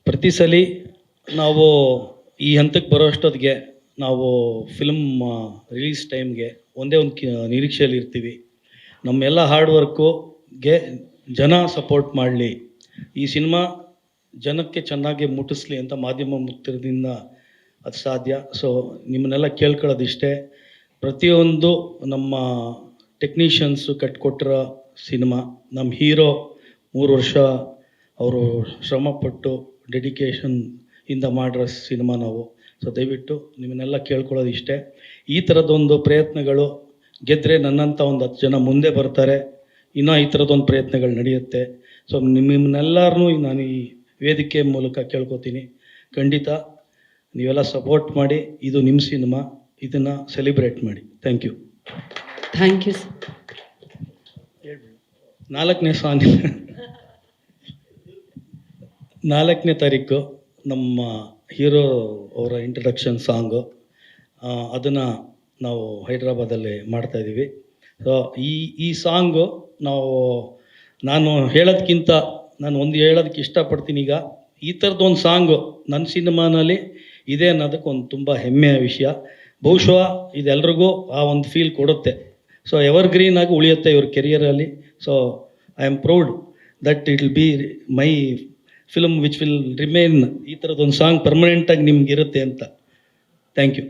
ಪ್ರತಿ ಸಲ ನಾವು ಈ ಹಂತಕ್ಕೆ ಬರೋಷ್ಟೊತ್ತಿಗೆ ನಾವು ಫಿಲ್ಮ್ ರಿಲೀಸ್ ಟೈಮ್ಗೆ ಒಂದೇ ಒಂದು ನಿರೀಕ್ಷೆಯಲ್ಲಿ ಇರ್ತೀವಿ. ನಮ್ಮೆಲ್ಲ ಹಾರ್ಡ್ ವರ್ಕುಗೆ ಜನ ಸಪೋರ್ಟ್ ಮಾಡಲಿ, ಈ ಸಿನಿಮಾ ಜನಕ್ಕೆ ಚೆನ್ನಾಗಿ ಮುಟ್ಟಿಸ್ಲಿ ಅಂತ ಮಾಧ್ಯಮ ಮುಕ್ತದಿಂದ ಅದು ಸಾಧ್ಯ. ಸೊ ನಿಮ್ಮನ್ನೆಲ್ಲ ಕೇಳ್ಕೊಳ್ಳೋದಿಷ್ಟೇ, ಪ್ರತಿಯೊಂದು ನಮ್ಮ ಟೆಕ್ನಿಷಿಯನ್ಸು ಕಟ್ಕೊಟ್ಟಿರೋ ಸಿನಿಮಾ, ನಮ್ಮ ಹೀರೋ 3 ವರ್ಷ ಅವರು ಶ್ರಮಪಟ್ಟು ಡೆಡಿಕೇಶನ್ ಇಂದ ಮಾಡಿರೋ ಸಿನಿಮಾ ನಾವು. ಸೊ ದಯವಿಟ್ಟು ನಿಮ್ಮನ್ನೆಲ್ಲ ಕೇಳ್ಕೊಳ್ಳೋದು ಇಷ್ಟೇ, ಈ ಥರದ್ದೊಂದು ಪ್ರಯತ್ನಗಳು ಗೆದ್ದರೆ ನನ್ನಂಥ ಒಂದು 10 ಜನ ಮುಂದೆ ಬರ್ತಾರೆ, ಇನ್ನೂ ಈ ಥರದ್ದೊಂದು ಪ್ರಯತ್ನಗಳು ನಡೆಯುತ್ತೆ. ಸೊ ನಿಮ್ಮನ್ನೆಲ್ಲರನ್ನೂ ನಾನು ಈ ವೇದಿಕೆ ಮೂಲಕ ಕೇಳ್ಕೊತೀನಿ, ಖಂಡಿತ ನೀವೆಲ್ಲ ಸಪೋರ್ಟ್ ಮಾಡಿ. ಇದು ನಿಮ್ಮ ಸಿನಿಮಾ, ಇದನ್ನು ಸೆಲಿಬ್ರೇಟ್ ಮಾಡಿ. Thank you. Thank you. 4ನೇ ಸಾಂಗ್ 4ನೇ ತಾರೀಕು ನಮ್ಮ ಹೀರೋ ಅವರ ಇಂಟ್ರಡಕ್ಷನ್ ಸಾಂಗು, ಅದನ್ನು ನಾವು ಹೈದ್ರಾಬಾದಲ್ಲಿ ಮಾಡ್ತಾಯಿದ್ದೀವಿ. ಸೊ ಈ ಸಾಂಗು ನಾನು ಹೇಳೋದಕ್ಕಿಂತ ನಾನು ಒಂದು ಹೇಳೋದಕ್ಕೆ ಇಷ್ಟಪಡ್ತೀನಿ. ಈಗ ಈ ಥರದ್ದೊಂದು ಸಾಂಗು ನನ್ನ ಸಿನಿಮಾನಲ್ಲಿ ಇದೆ ಅನ್ನೋದಕ್ಕೆ ಒಂದು ತುಂಬ ಹೆಮ್ಮೆಯ ವಿಷಯ. ಬಹುಶಃ ಇದೆಲ್ರಿಗೂ ಆ ಒಂದು ಫೀಲ್ ಕೊಡುತ್ತೆ. ಸೊ ಎವರ್ಗ್ರೀನ್ ಆಗಿ ಉಳಿಯುತ್ತೆ ಇವ್ರ ಕೆರಿಯರಲ್ಲಿ. So I am proud that it will be my film which will remain. ಈ ಥರದ್ದೊಂದು ಸಾಂಗ್ ಪರ್ಮನೆಂಟಾಗಿ ನಿಮ್ಗೆ ಇರುತ್ತೆ ಅಂತ. Thank you.